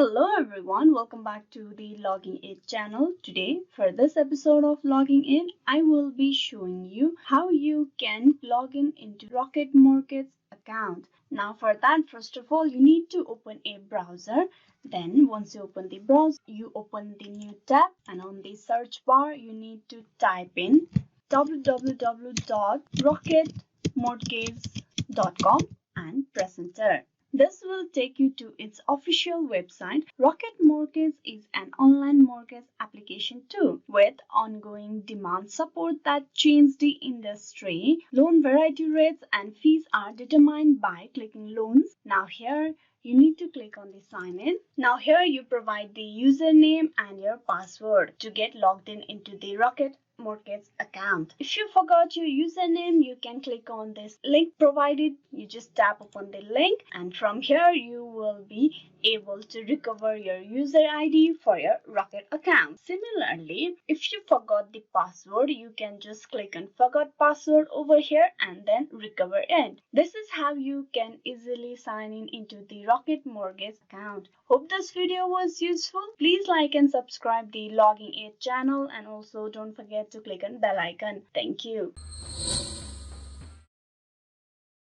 Hello everyone, welcome back to the Logging It channel. Today, for this episode of Logging In, I will be showing you how you can log in into Rocket Mortgage's account. Now for that, first of all, you need to open a browser. Then once you open the browser, you open the new tab, and on the search bar, you need to type in www.rocketmortgage.com and press enter. This will take you to its official website. Rocket Mortgage is an online mortgage application too, with ongoing demand support that changed the industry. Loan variety rates and fees are determined by clicking loans. Now here you need to click on the sign in. Now here you provide the username and your password to get logged in into the Rocket Mortgage account. If you forgot your username, you can click on this link provided. You just tap upon the link, and from here you will be able to recover your user ID for your Rocket account. Similarly, if you forgot the password, you can just click on forgot password over here and then recover it. This is how you can easily sign in into the Rocket Mortgage account. Hope this video was useful. Please like and subscribe the Logging It channel, and also don't forget to click on bell icon. Thank you.